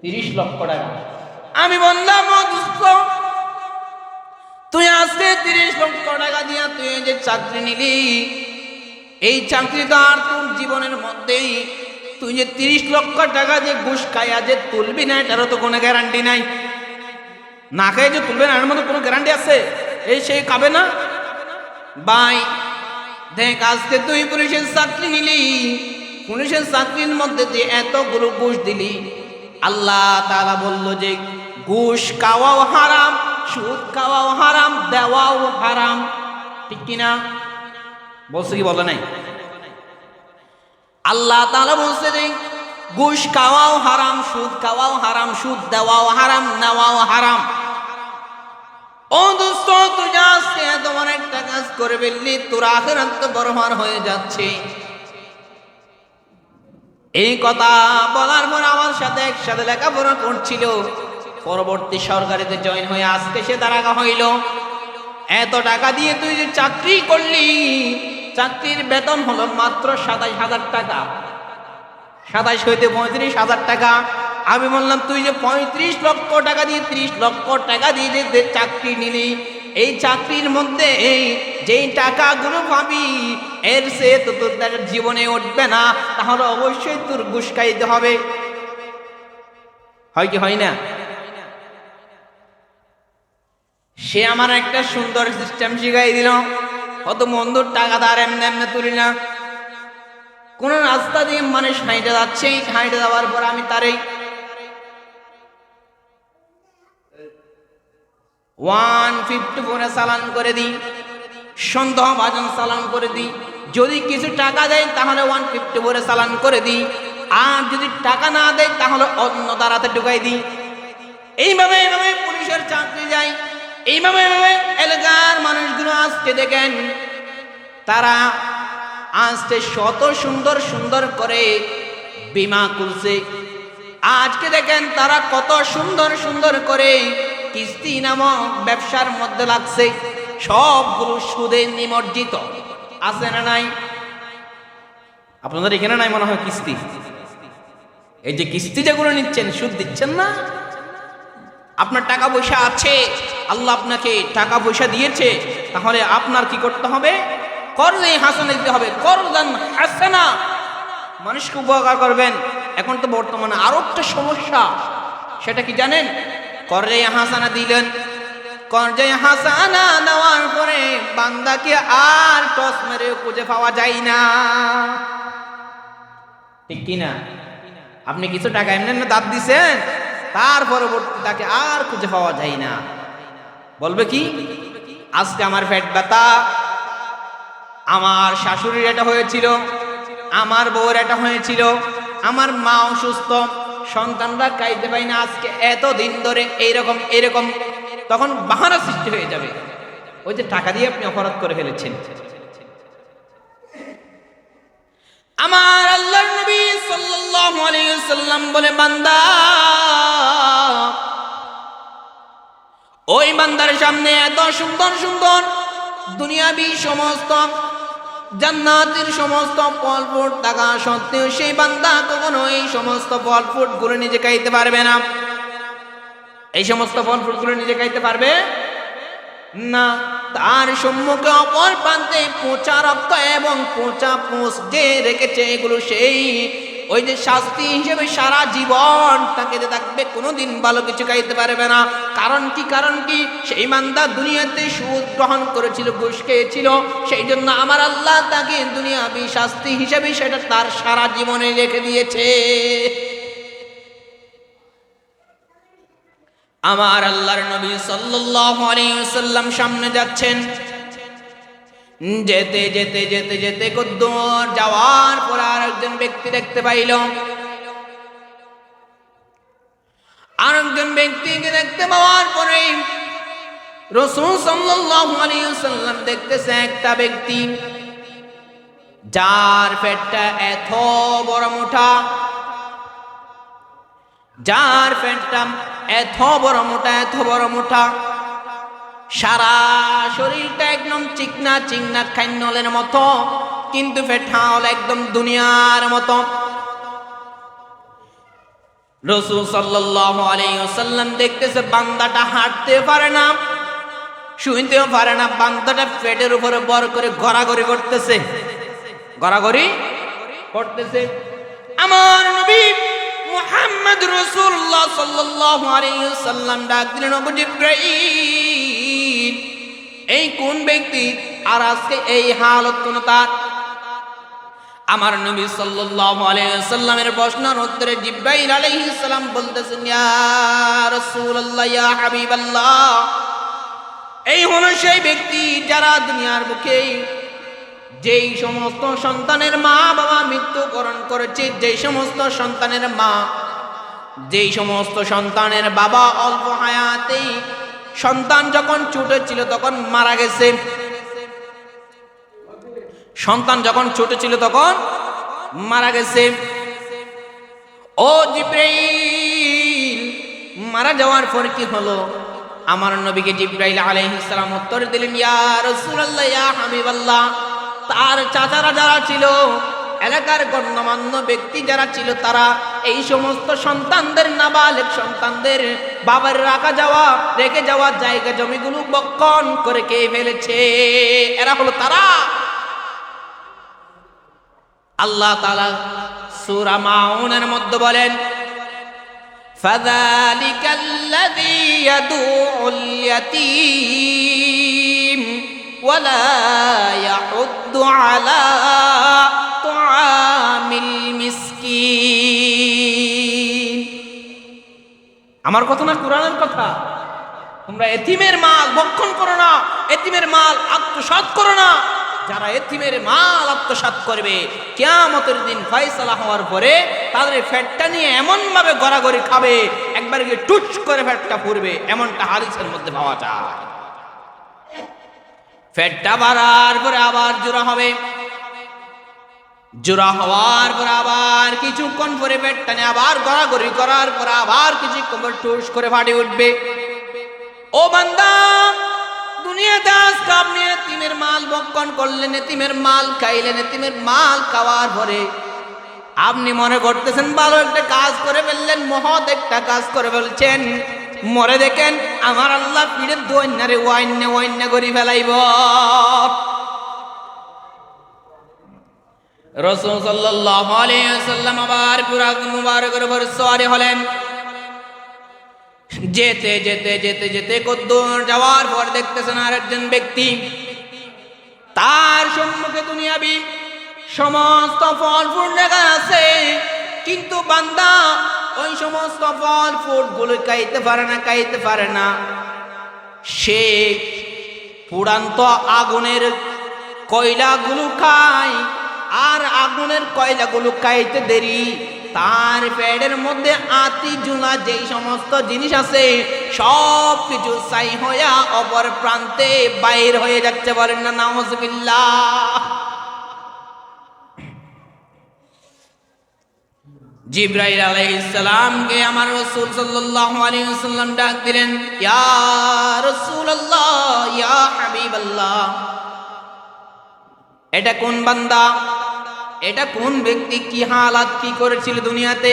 30 লক্ষ টাকা। আমি বললাম, ও দোস্ত, তুই আজকে 30 লক্ষ টাকা দিয়া তুই যে চাকরি নিলি, এই চাকরি তো আর তোর জীবনের মধ্যেই তুই যে 30 লক্ষ টাকা যে ঘুষ খাইয়া যে তুলবি না, এটারও তো কোনো গ্যারান্টি নাই। না খাই যে তুলবে না, এর মধ্যে কোনো গ্যারান্টি আছে? এই সেই খাবে না ভাই। দেখ, আজকে তুই পুলিশের চাকরি নিলি, পুলিশের চাকরির মধ্যে যে এতগুলো ঘুষ দিলি, আল্লাহ তাআলা বলল যে ঘুষ খাওয়াও হারাম, সুদ খাওয়াও হারাম, দেওয়াও হারাম। ঠিক কিনা? বলছে কি বলে নাই? আল্লাহ তাআলা বলছে যে ঘুষ খাওয়াও হারাম, সুদ খাওয়াও হারাম, সুদ দেওয়াও হারাম, নেওয়াও হারাম। ও দোস্ত, তুই আজকে এত বড় একটা কাজ করে ফেললি, তোর আখিরাত তো বরবাদ হয়ে যাচ্ছে। এই কথা বলার পর আমার সাথে একসাথে লেখাপড়া করছিল, পরবর্তী সরকারিতে জয়েন হয়ে আজকে সে দারোগা হইল। এত টাকা দিয়ে তুই যে চাকরি করলি, চাকরির বেতন হলো মাত্র 27,000 টাকা, 27 হইতে 35,000 টাকা। আমি বললাম, তুই যে 35 লক্ষ টাকা দিয়ে 30 লক্ষ টাকা দিয়ে যে চাকরি নিলি, এই চাকরির মধ্যে এই যেই টাকাগুলো পাবি, এর সে তো তোর জীবনে উঠবে না, তাহলে অবশ্যই তোর ঘুষ খাইতে হবে। হয় কি হয় না? সে আমার একটা সুন্দর সিস্টেম শিখাই দিল। কত বন্ধুর টাকা তার এমনি এমনি তুলি না। কোন রাস্তা দিয়ে মানুষ হাইটে যাচ্ছে, হাইটে যাওয়ার পর আমি তারে 150 করে চালান করে দিই, সন্দেহভাজন চালান করে দিই। যদি কিছু টাকা দেয় তাহলে 150 করে চালান করে দিই, আর যদি টাকা না দেয় তাহলে অন্য দাঁড়াতে ঢুকাই দিই। এইভাবে এইভাবে পুলিশের চাকরি যায়। এইভাবে এইভাবে এলাকার মানুষগুলো আজকে দেখেন, তারা আজকে শত সুন্দর সুন্দর করে বীমা করছে। আজকে দেখেন তারা কত সুন্দর সুন্দর করে কিস্তি নামক ব্যবসার মধ্যে লাগছে। সবগুলো সুদে নিমজ্জিত। আছে না নাই? আপনাদের এখানে নাই মনে হয় কিস্তি? এই যে কিস্তি যেগুলো নিচ্ছেন, সুদ দিচ্ছেন না। আপনার টাকা পয়সা আছে, আল্লাহ আপনাকে টাকা পয়সা দিয়েছে, তাহলে আপনার কি করতে হবে? কর্জে হাসানা দিতে হবে। করজান হাসানা, মানুষকে উপকার করবেন। এখন তো বর্তমানে আরো একটা সমস্যা, সেটা কি জানেন? কর্জে হাসানা দিলেন, কর্জে হাসানা নেওয়ার পরে বান্দাকে আর টস মেরে খুঁজে পাওয়া যায় না। ঠিক কিনা? আপনি কিছু টাকা এমনি দাঁত দিছেন, তার পরবর্তী তাকে আর খুঁজে পাওয়া যায় না। বলবে কি, আজকে আমার পেট ব্যথা, আমার শাশুড়ির এটা হয়েছিল, আমার বউর এটা হয়েছিল, আমার মা অসুস্থ, সন্তানরা খাইতে পাই না আজকে এতদিন ধরে এইরকম এরকম, তখন বাহানা সৃষ্টি হয়ে যাবে। ওই যে টাকা দিয়ে আপনি অপরাধ করে ফেলেছেন। আমার আল্লাহর নবী সাল্লাল্লাহু আলাইহি ওয়াসাল্লাম বলে, বান্দা, ওই বান্দার সামনে এত সুন্দর সুন্দর দুনিয়াবি সমস্ত জান্নাতের সমস্ত ফল ফ্রুট থাকা সত্ত্বেও সেই বান্দা কখনো এই সমস্ত ফল ফ্রুট গুলো নিজে খাইতে পারবে না। এই সমস্ত ফল ফ্রুট গুলো নিজে খাইতে পারবে না। তার সম্মুখে অপর প্রান্তে পচা রক্ত এবং পচা পোষ যে রেখেছে, এগুলো সেই ওই যে শাস্তি হিসেবে সারা জীবন তাকে থাকবে, কোনোদিন ভালো কিছু খাইতে পারবে না। কারণ কি? কারণ কি? সেই বান্দা দুনিয়াতে সুদ গ্রহণ করেছিল, ঘুষ খেয়েছিল, সেই জন্য আমার আল্লাহ তাকে দুনিয়াবি শাস্তি হিসেবে সেটা তার সারা জীবনে রেখে দিয়েছে। আমার আল্লাহর নবী সাল্লাল্লাহু আলাইহি ওয়াসাল্লাম সামনে যাচ্ছেন, যেতে যেতে যেতে যেতে কদ্দূর যাওয়ার পর আরেকজন ব্যক্তি দেখতে পাইল। আরেকজন ব্যক্তিকে দেখতে পাওয়ার পরে রাসূল সাল্লাল্লাহু আলাইহি ওয়াসাল্লাম দেখতেছে একটা ব্যক্তি যার পেটটা এত বড় মোটা, যার পেটটা এত বড় মোটা, এত বড় মোটা, সারা শরীরটা একদম চিকনা চিকনা খাইনলের মতো, কিন্তু পেটটা হলো একদম দুনিয়ার মতো। রাসূল সাল্লাল্লাহু আলাইহি ওয়াসাল্লাম দেখতেছে বান্দাটা হাঁটতে পারে না, শুইতেও পারে না, বান্দাটা পেটের উপরে বর করে গড়াগড়ি করতেছে, গড়াগড়ি করতেছে। আমার নবী মুহাম্মদ রাসূলুল্লাহ সাল্লাল্লাহু আলাইহি ওয়াসাল্লাম ডাক দিলেন, ওগো জিবরাইল, এই কোন ব্যক্তি আর আজকে এই হালত কোন তার? আমার নবী সাল্লাল্লাহু আলাইহি ওয়াসাল্লামের প্রশ্নের উত্তরে জিবরাইল আলাইহিস সালাম বলতেছেন, ইয়া রাসূলুল্লাহ, ইয়া হাবিবাল্লাহ, এই হলো সেই ব্যক্তি যারা দুনিয়ার বুকে যেই সমস্ত সন্তানের মা বাবা মৃত্যুবরণ করেছে, যেই সমস্ত সন্তানের মা, যেই সমস্ত সন্তানের বাবা অল্প হায়াতেই, সন্তান যখন ছোট ছিল তখন মারা গেছে, সন্তান যখন ছোট ছিল তখন মারা গেছে। ও জিবরাইল, মারা যাওয়ার পর কি হলো? আমার নবীকে জিবরাইল আলাইহিস সালাম উত্তর দিলেন, ইয়া রাসূলুল্লাহ, ইয়া হাবিবাল্লাহ, তার চাচারা যারা ছিল, এলাকার গণ্যমান্য ব্যক্তি যারা ছিল, তারা এই সমস্ত সন্তানদের, নাবালেগ সন্তানদের বাবার রেখে যাওয়া জায়গা জমিগুলো বক্ষণ করে খেয়ে ফেলেছে। এরা হলো তারা। আল্লাহ তাআলা সূরা মাউনের মধ্যে বলেন, ফাযালিকাল্লাযী ইয়াদুউল ইয়াতীম ওয়ালা ইয়াহুদ্দু আলা তুআমিল মিসকিন। আমার কথা না, কোরআনের কথা। তোমরা এতিমের মাল ভক্ষণ করো না, এতিমের মাল আত্মসাৎ করো না। যারা এতিমের মাল আত্মসাৎ করবে, কিয়ামতের দিন ফয়সালা হওয়ার পরে তাদের পেটটা নিয়ে এমন ভাবে গড়াগড়ি খাবে, একবার গিয়ে টুচ করে পেটটা পুরবে, এমনটা হাদিসের মধ্যে পাওয়া যায়। পেটটা বাড়ার পরে আবার জোড়া হবে, জোড়া হওয়ার পর আবার কিছুক্ষণ পরে পেটটা নিয়ে আবার গড়াগড়ি করার পর আবার কিছুক্ষণ পর টুস করে ফাটে উঠবে। ও বান্দা, দুনিয়াতে আজকে আপনি এতিমের মাল ভক্ষণ করলেন, এতিমের মাল খাইলেন, এতিমের মাল খাওয়ার পরে আপনি মনে করতেছেন ভালো একটা কাজ করে ফেললেন, মহৎ একটা কাজ করে ফেলছেন। মরে দেখেন আমার আল্লাহ পিড়ে দৈন্যারে ওয়াইন্যা করি ফেলাইব। রাসূল সাল্লাল্লাহু আলাইহি ওয়াসাল্লাম আবার পুরা মুবারকের উপর সওয়ারি হলেন। যেতে যেতে যেতে যেতে কদ্দূর যাওয়ার পর দেখতেছেন আরেকজন ব্যক্তি, তার সম্মুখে দুনিয়াবি সমস্ত ফল ফুল লেখা আছে, কিন্তু বান্দা ওই সমস্ত ফল ফুড গুলো খাইতে পারে না সে পুরান্ত আগুনের কয়লাগুলো খায়, আর আগুনের কয়লাগুলো খাইতে দেরি তার পেটের মধ্যে আতি জুলা যেই সমস্ত জিনিস আছে সব কিছু ছাই হইয়া অপর প্রান্তে বাইর হয়ে যাচ্ছে। বলেন না নাউজুবিল্লাহ। জিবরাইল আলাইহিস সালামকে আমার রাসূল সাল্লাল্লাহু আলাইহি ওয়াসাল্লাম ডাক দিলেন, ইয়া রাসূলুল্লাহ, ইয়া হাবিবাল্লাহ, এটা কোন বান্দা, এটা কোন ব্যক্তি, কি হালাত কি করেছিল দুনিয়াতে?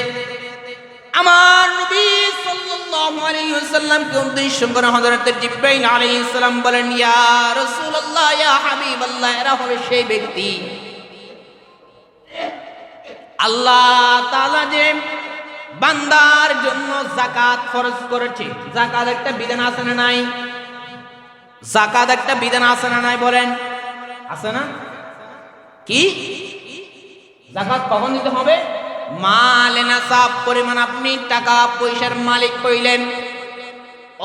আমার নবী সাল্লাল্লাহু আলাইহি ওয়াসাল্লামকে উদ্দেশ্য করে হযরত জিবরাইল আলাইহিস সালাম বলেন, ইয়া রাসূলুল্লাহ, ইয়া হাবিবাল্লাহ, এরা হলো সেই ব্যক্তি আল্লাহ তাআলা যে বান্দার জন্য যাকাত ফরজ করেছে। যাকাত একটা বিধান আছে না নাই? যাকাত একটা বিধান আছে না নাই? বলেন, আছে না? কি যাকাত কখন দিতে হবে? মালে নাসাব পরিমাণ আপনি টাকা পয়সার মালিক হইলেন,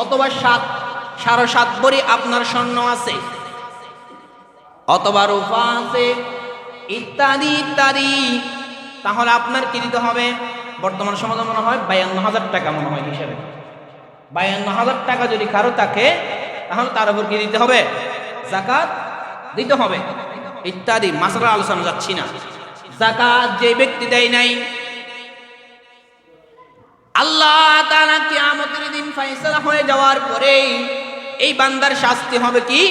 অথবা 7.5 ভরি আপনার স্বর্ণ আছে, অথবা রূপা আছে, ইত্যাদি ইত্যাদি, তাহলে আপনার কি দিতে হবে? বর্তমান সমাজে মনে হয় 52,000 টাকা মনে হয় হিসেবে। 52,000 টাকা যদি কারো থাকে তাহলে তার উপর কি দিতে হবে? যাকাত দিতে হবে, ইত্যাদি মাসলা আলোচনা যাচ্ছি না। যাকাত যে ব্যক্তি দেয় নাই, আল্লাহ তাআলা কিয়ামতের দিন ফয়সালা হয়ে যাওয়ার পরে এই বান্দার শাস্তি হবে কি?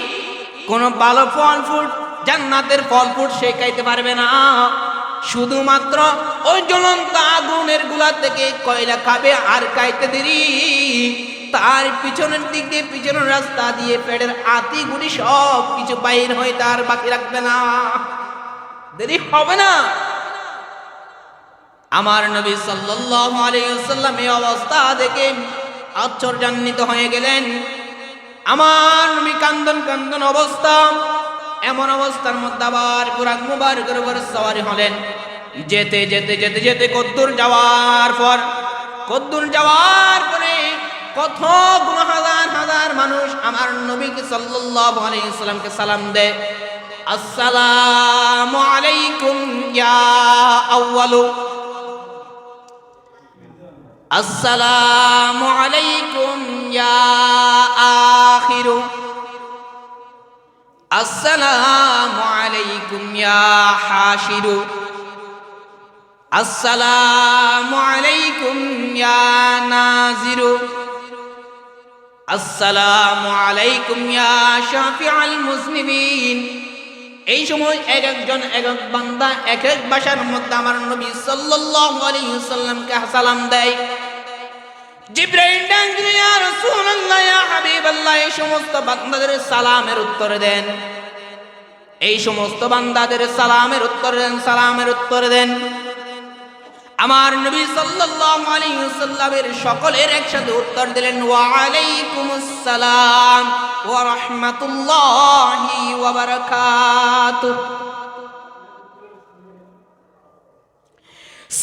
কোন ভালো ফল ফুট, জান্নাতের ফল ফুট সে খাইতে পারবে না, শুধুমাত্র ওই জ্বলন্ত আগুনের গুলা থেকে কয়লা খাবে, আর খাইতে দেরি তার পিছনের দিক দিয়ে, পিছনের রাস্তা দিয়ে পেটের আতিগুলি সব কিছু বাইর হয়ে তার বাকি রাখবে না, দেরি হবে না। আমার নবী সাল্লাল্লাহু আলাইহি ওয়াসাল্লাম এই অবস্থা দেখে আশ্চর্যান্বিত হয়ে গেলেন। আমার নবী কান্দন অবস্থা, এমন অবস্থার মধ্যে আবার বুরাক মুবারকের উপর সওয়ারি হলেন। যেতে যেতে যেতে যেতে কদ্দুর যাওয়ার পরে কত হাজার হাজার মানুষ আমার নবীকে সাল্লাল্লাহু আলাইহি ওয়াসাল্লামকে সালাম দেয়, আসসালামু আলাইকুম ইয়া আউয়ালু, আসসালামু আলাইকুম ইয়া আখিরু, আসসালামু আলাইকুম ইয়া হাশিরু, আসসালামু আলাইকুম ইয়া নাজিরু, আসসালামু আলাইকুম ইয়া শাফিউল মুজনিবিন। এই সময় এক একজন এক এক বান্দা এক এক ভাষার মধ্যে আমার নবী সাল্লাল্লাহু আলাইহি ওয়াসাল্লামকে সালাম দেয়। জিবরাইল ডাক দিয়ে, ইয়া রাসূলুল্লাহ, ইয়া হাবিবাল্লাহ, এই সমস্ত বান্দাদের সালামের উত্তর দেন, এই সমস্ত বান্দাদের সালামের উত্তর দেন। আমার নবী সাল্লাল্লাহু আলাইহি ওয়াসাল্লামের সকলের একসাথে উত্তর দিলেন, ওয়া আলাইকুমুস সালাম ওয়া রাহমাতুল্লাহি ওয়া বারাকাতুহু।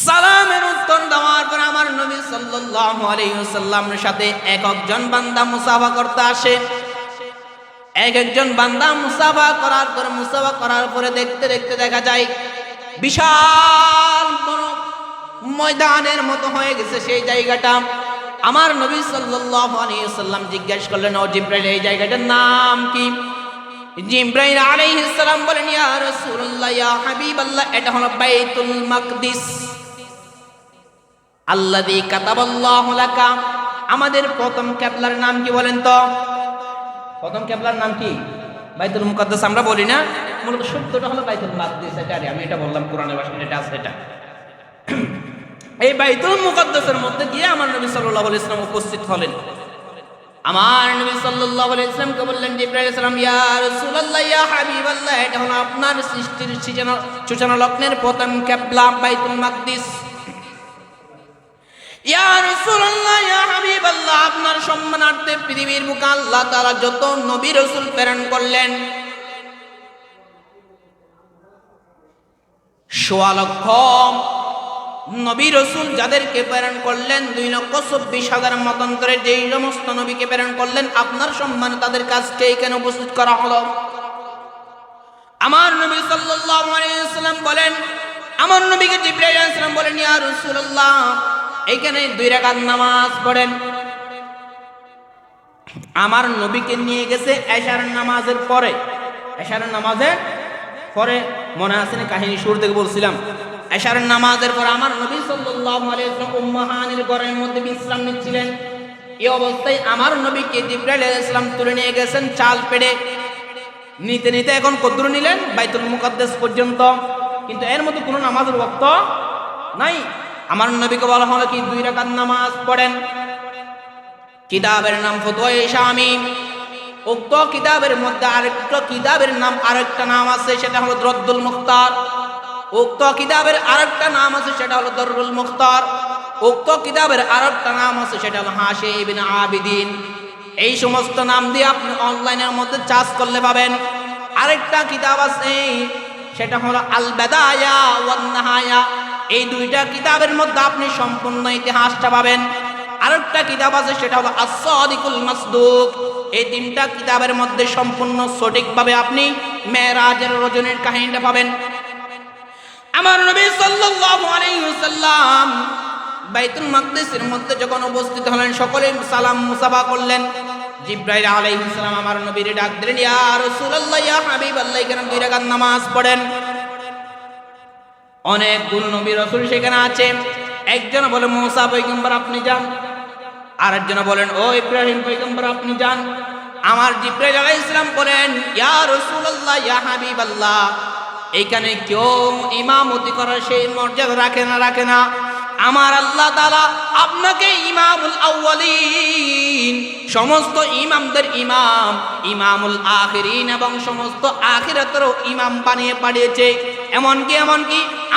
সালামের উত্তর দেওয়ার পর আমার নবী সাল্লাল্লাহু আলাইহি ওয়াসাল্লামের সাথে এক একজন বান্দা মুসাফা করতে আসে। এক একজন বান্দা মুসাফা করার পরে দেখতে দেখতে দেখা যায় বিশাল বড় ময়দানের মতো হয়ে গেছে সেই জায়গাটা। আমার নবী সাল্লাল্লাহু আলাইহি ওয়াসাল্লাম জিজ্ঞেস করলেন, ও জিবরাইল, এই জায়গাটার নাম কি? জিবরাইল আলাইহিস সালাম বলেন, ইয়া রাসূলুল্লাহ, ইয়া হাবিবাল্লাহ, এটা হলো বাইতুল মাকদিস আল্লাযী কাতাবাল্লাহু লাকা। আমাদের প্রথম কিবলার নাম কি বলেন তো? প্রথম কিবলার নাম কি? বাইতুল মুকাদ্দাস আমরা বলি না, মূলত শব্দটা হলো বাইতুল মাকদিস। আমি এটা বললাম কোরআনের ভাষায় এটা আছে। এটা এই বাইতুল মুকাদ্দাসের মধ্যে গিয়ে আমার নবী সাল্লাল্লাহু আলাইহি ওয়াসাল্লাম উপস্থিত হলেন। আমার নবী সাল্লাল্লাহু আলাইহি ওয়াসাল্লামকে বললেন, জিবরাইল আলাইহিস সালাম, ইয়া রাসূলুল্লাহ, ইয়া হাবিবাল্লাহ, এটা হলো আপনার সৃষ্টির সূচনা লগ্নের প্রথম কিবলা বাইতুল মাকদিস। ইয়া রাসূলুল্লাহ, ইয়া হাবিবাল্লাহ, আপনার সম্মানার্থে পৃথিবীর বুকে আল্লাহ তাআলা যত নবী রাসূল প্রেরণ করলেন 1.25 লক্ষ নবী রসুল যাদেরকে প্রেরণ করলেন 2,24,000 মতান্তরের যেই সমস্ত নবীকে প্রেরণ করলেন, আপনার সম্মানে তাদের কাজকে এখানে উপস্থিত করা হলো। আমার নবী সাল্লাল্লাহু আলাইহি ওয়াসাল্লাম বলেন, আমার নবীকে জিবরাইল আলাইহিস সালাম বলেন, ইয়া রাসূলুল্লাহ, এইখানে 2 রাকাত নামাজ পড়েন। আমার নবীকে নিয়ে গেছে এশার নামাজের পরে। এশার নামাজের পরে, মনে আছে না কাহিনী শুরু থেকে বলছিলাম, এশার নামাজের পর আমার নবী সাল্লাল্লাহু আলাইহি ওয়াসাল্লাম উম্মাহানির ঘরের মধ্যে বিশ্রাম নিচ্ছিলেন। এই অবস্থায় আমার নবীকে জিবরাইল আলাইহিস সালাম তুলে নিয়ে গেছেন চাল পেড়ে। নিতে নিতে এখন কদ্দুর নিলেন বাইতুল মুকাদ্দাস পর্যন্ত, কিন্তু এর মধ্যে কোনো নামাজের ওয়াক্ত নাই। আমার নবীকে বলা হলো কি 2 রাকাত নামাজ পড়েন। কিতাবের নাম ফতোয়ায়ে শামী। উক্ত কিতাবের মধ্যে আরেকটা নাম আছে, সেটা হলো রদ্দুল মুখতার। উক্ত কিতাবের আরেকটা নাম আছে, সেটা হলো দররুল মুখতার। উক্ত কিতাবের আরেকটা নাম আছে, সেটা হলো হাশি ইবনে আবিদিন। এই সমস্ত নাম দিয়ে আপনি অনলাইনের মধ্যে চার্জ করলে পাবেন। আরেকটা কিতাব আছে, সেটা হলো আল বাদায়া ওয়ান নাহায়া। এই 2টা কিতাবের মধ্যে আপনি সম্পূর্ণ ইতিহাসটা পাবেন। আরেকটা কিতাব আছে, সেটা হলো আস-সাদিকুল মাসদুক। এই 3টা কিতাবের মধ্যে সম্পূর্ণ সঠিকভাবে আপনি মেরাজের রজনীর কাহিনীটা পাবেন। আমার নবী সাল্লাল্লাহু আলাইহি ওয়াসাল্লাম বাইতুল মাকদিসের মধ্যে যখন উপস্থিত হলেন, সকলে সালাম মুসাফা করলেন। জিবরাইল আলাইহিস সালাম আমার নবীর ডাক দিলেন, ইয়া রাসূলুল্লাহ, ইয়া হাবিবাল্লাহ, কেন 2 রাকাত নামাজ পড়েন। অনেক গুণ নবী রাসূল সেখানে আছে। একজন বলে মুসা পয়গম্বর আপনি যান, আরেকজন বলেন ও ইব্রাহিম পয়গম্বর আপনি যান। আমার জিবরাইল আলাইহিস সালাম বলেন, ইয়া রাসূলুল্লাহ, ইয়া হাবিবাল্লাহ, এইখানে কেউ ইমামতি করার সেই মর্যাদা রাখে না। আমার আল্লাহ তাআলা আপনাকে ইমামুল আউয়ালিন, সমস্ত ইমামদের ইমাম, ইমামুল আখিরিন এবং সমস্ত আখিরাতেরও ইমাম বানিয়ে পাঠিয়েছে। এমনকি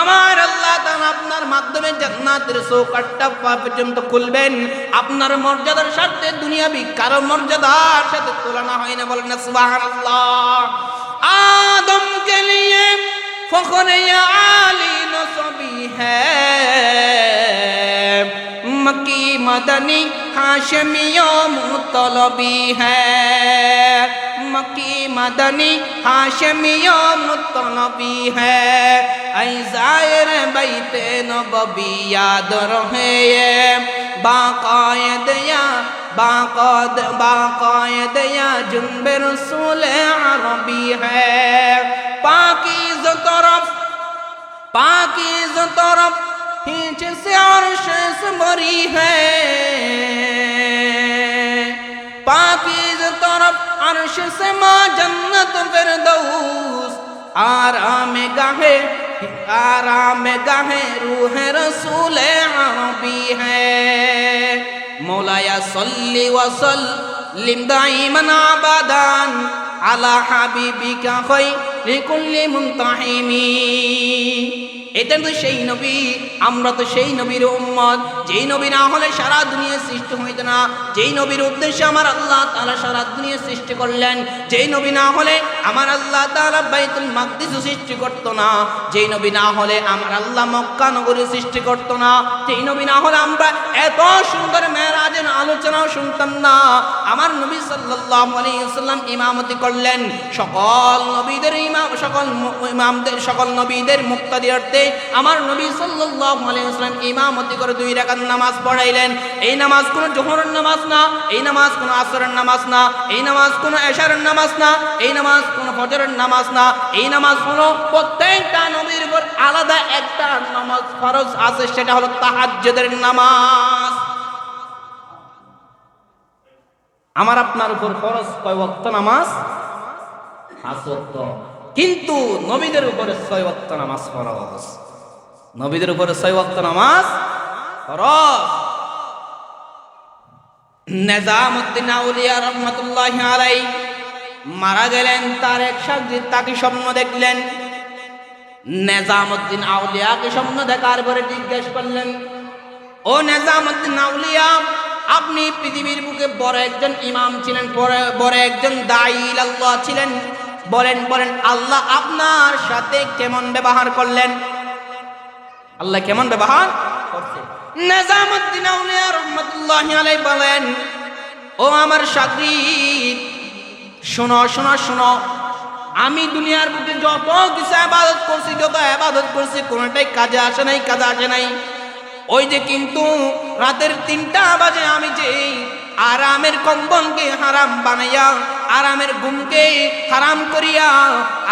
আমার আল্লাহ তাআলা আপনার মাধ্যমে জান্নাতের চৌকাঠটা পর্যন্ত খুলবেন। আপনার মর্যাদার সাথে দুনিয়াবি কারো মর্যাদার সাথে তুলনা হয় না। বলেন না সুবহানাল্লাহ। आदम के लिए फख्र या आली नसबी है, मक्की मदनी हाशमी मुतलबी है, मक्की मदनी हाशमी मुतलबी है। ऐ ज़ाहिर बैते नबवी याद रहे बाकायद या जुन्ब रसूल अरबी है। पाकीज़ तरफ हिंच से अर्श से भरी है, पाकीज़ तरफ अर्श से माँ जन्नत फिरदौस। आराम गाहे रूह रसूल अरबी है। मौलाया सल्ली व सल्लिम दाइमन अबदान আলা হাবিবিকা খায়রি কুল্লি মুনতাহিমি। এটা তো সেই নবী, আমরা তো সেই নবীর উম্মত। যেই নবী না হলে সারা দুনিয়া সৃষ্টি হইত না। যেই নবীর উদ্দেশ্যে আমার আল্লাহ তাআলা সারা দুনিয়া সৃষ্টি করলেন। যেই নবী না হলে আমার আল্লাহ তাআলা বাইতুল মাকদিস সৃষ্টি করত না। যেই নবী না হলে আমার আল্লাহ মক্কা নগরী সৃষ্টি করত না। যেই নবী না হলে আমরা এত সুন্দর মেরাজের আলোচনাও শুনতাম না। আমার নবী সাল্লাল্লাহু আলাইহি ওয়াসাল্লাম ইমামতি করলেন। সকল নবীদের ইমাম, সকল নবীদের মুক্তাদিয়ার্থে আমার নবী সাল্লাল্লাহু আলাইহি ওয়াসাল্লাম ইমামতি করে 2 রাকাত নামাজ পড়াইলেন। এই নামাজ কোনো জোহরের নামাজ না, এই নামাজ কোনো আসরের নামাজ না, এই নামাজ কোনো এশারের নামাজ না, এই নামাজ কোনো ফজরের নামাজ না। এই নামাজ হলো প্রত্যেকটা নবীর উপর আলাদা একটা নামাজ ফরজ আছে, সেটা হলো তাহাজ্জুদের নামাজ। আমার আপনার উপর ফরজ কয় ওয়াক্ত নামাজ? 5 ওয়াক্ত। কিন্তু নবীদের উপরে 6 ওয়াক্ত নামাজ ফরজ। নবীদের উপরে 6 ওয়াক্ত নামাজ ফরজ। নিজামউদ্দিন আউলিয়া রাহমাতুল্লাহি আলাইহি মারা গেলেন। তার এক শাগির্দ তাকে স্বপ্ন দেখলেন। নিজামউদ্দিন আউলিয়াকে স্বপ্ন দেখার পরে জিজ্ঞেস করলেন, ও নিজামউদ্দিন আউলিয়া, আপনি পৃথিবীর বুকে বড় একজন ইমাম ছিলেন, বড় একজন দাঈ ইলাল্লাহ ছিলেন। বলেন আল্লাহ আপনার সাথে কেমন ব্যবহার করলেন? আল্লাহ কেমন ব্যবহার করছে। নিজামুদ্দিন আউলিয়া রাহমাতুল্লাহি আলাইহি বলেন, ও আমার শাগরিদ, শোনো শোনো শোনো, আমি দুনিয়ার বুকে যত কিছু ইবাদত করছি কোনটাই কাজে আসে নাই, কাজে আসে নাই। ওই যে কিন্তু রাতের 3টা বাজে আমি যে আরামের কম্বলকে হারাম বানাইয়া, আরামের ঘুমকে হারাম করিয়া,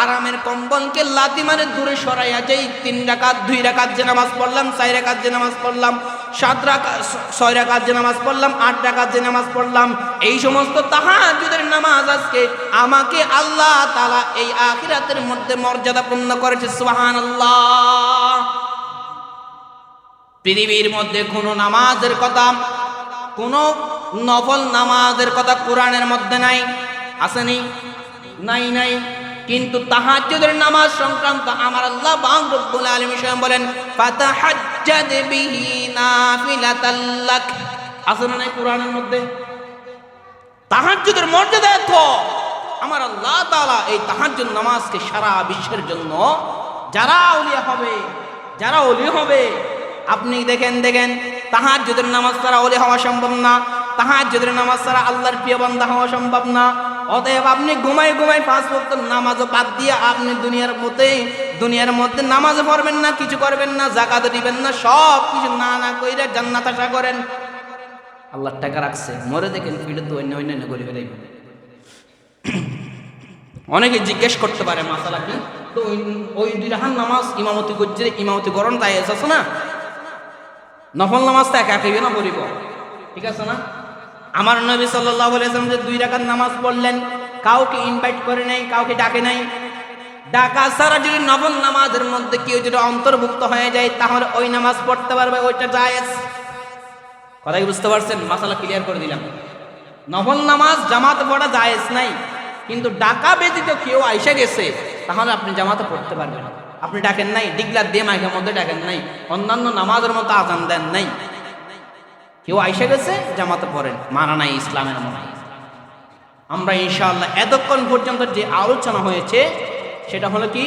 আরামের কম্বলকে লাথি মারে দূরে সরাইয়া, যেই 3 রাকাত 2 রাকাত যে নামাজ পড়লাম, 4 রাকাত যে নামাজ পড়লাম, 7 রাকাত 6 রাকাত যে নামাজ পড়লাম, 8 রাকাত যে নামাজ পড়লাম, এই সমস্ত তাহাজ্জুদের নামাজ আজকে আমাকে আল্লাহ তাআলা এই আখিরাতের মধ্যে মর্যাদাপূর্ণ করেছে। সুবহানাল্লাহ। পৃথিবীর মধ্যে কোনো নামাজের কথা, কোনো নফল নামাজের কথা কোরআনের মধ্যে নাই, আসেনি? নাই নাই। কিন্তু তাহাজ্জুদের নামাজ সংক্রান্ত আমার আল্লাহ পাক রব্বুল আলামিন স্বয়ং বলেন, ফাতাহাজ্জাদ বিহি নাফিলাতাল লাক। আছে না নাই কোরআনের মধ্যে? তাহাজ্জুদের মর্যাদা এত, আমার আল্লাহ তাআলা এই তাহাজ্জুদ নামাজকে সারা বিশ্বের জন্য যারা আউলিয়া হবে, যারা ওলি হবে, আপনি দেখেন তাহাজ্জুদের নামাজ ছাড়া ওলি হওয়া সম্ভব না, তাহাজ্জুদের নামাজ ছাড়া আল্লাহর প্রিয় বান্দা হওয়া সম্ভব না। অতএব আপনি ঘুমাই 5 ওয়াক্ত নামাজও বাদ দিয়ে আপনি দুনিয়ার মধ্যে নামাজ পড়বেন না, কিছু করবেন না, যাকাত দিবেন না, সব কিছু না কইরা জান্নাত আশা করেন। আল্লাহর টাকা রাখছে, মরে দেখেন ফিরে তো অন্য করে ফেলাইবেন। অনেকে জিজ্ঞেস করতে পারে মাসালা কি, তো ওই 2 রাকাত নামাজ ইমামতি করছে, ইমামতি করণ তাই আছে না, নফল নামাজ তো একা খাইবে না পড়িব, ঠিক আছে না? আমার নবী সাল্লাল্লাহু আলাইহি ওয়াসাল্লাম যে 2 রাকাত নামাজ পড়লেন, কাউকে ইনভাইট করে নাই, কাউকে ডাকে নাই। ডাকা ছাড়া যদি নফল নামাজের মধ্যে কেউ যদি অন্তর্ভুক্ত হয়ে যায়, তাহলে ওই নামাজ পড়তে পারবে, ওইটা জায়েজ। কথা কি বুঝতে পারছেন? মাসালা ক্লিয়ার করে দিলাম। নফল নামাজ জামাতে পড়া জায়েজ নাই, কিন্তু ডাকা ব্যতীত কেউ আইসা গেছে, তাহলে আপনি জামাতে পড়তে পারবেন। আপনি ডাকেন নাই, ডিগলার দিয়ে মাইকের মধ্যে ডাকেন নাই, অন্যান্য নামাজের মতো আজান দেন নাই, কেউ আইসা গেছে, জামাতে পড়েন, মানা নাই ইসলামের মনে। আমরা ইনশাআল্লাহ এতক্ষণ পর্যন্ত যে আলোচনা হয়েছে সেটা হলো কি,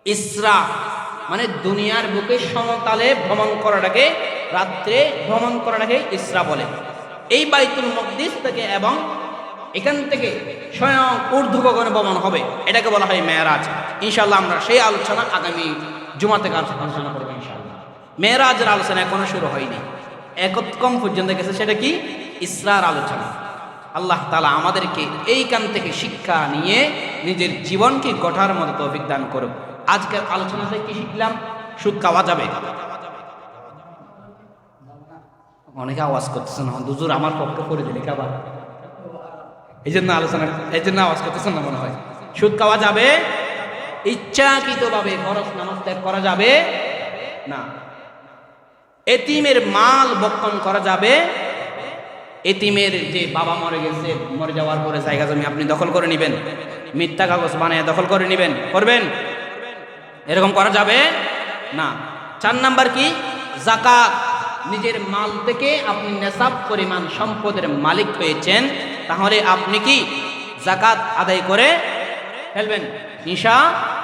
ইসরা, মানে দুনিয়ার বুকে সমতলে ভ্রমণ করাটাকে, রাত্রে ভ্রমণ করাটাকে ইসরা বলে। এই বাইতুল মুকদ্দিস থেকে এবং এখান থেকে স্বয়ং ঊর্ধ্ব গগনে ভ্রমণ হবে, এটাকে বলা হয় মেরাজ। ইনশাআল্লাহ আমরা সেই আলোচনা আগামী জুমা থেকে আলোচনা করবো ইনশাআল্লাহ। মেরাজের আলোচনা এখনো শুরু হয়নি, একম পর্যন্ত গেছে, সেটা কি, ইসরার আলোচনা। আল্লাহ তাআলা আমাদেরকে এইখান থেকে শিক্ষা নিয়ে নিজের জীবনকে গড়ার মতো তৌফিক দান করুক। আজকের আলোচনাতে কি শিখলাম? সুদ খাওয়া যাবে। অনেকে আওয়াজ করতেছে না, হুজুর আমার পক্ষ করে দিলে খাবার, এই জন্য আওয়াজ করতেছেন না মনে হয়। সুদ খাওয়া যাবে, ইচ্ছাকৃতভাবে ফরজ নামাজ ত্যাগ করা যাবে না। এতিমের মাল বক্ষণ করা যাবে। এতিমের যে বাবা মরে গেছে, মরে যাওয়ার পরে জায়গা জমি আপনি দখল করে নেবেন, মিথ্যা কাগজ বানিয়ে দখল করে নেবেন, করবেন? এরকম করা যাবে না। 4 নাম্বার কি, যাকাত। নিজের মাল থেকে আপনি নেশাব পরিমাণ সম্পদের মালিক হয়েছেন, তাহলে আপনি কি যাকাত আদায় করে ফেলবেন ইনশাআল্লাহ।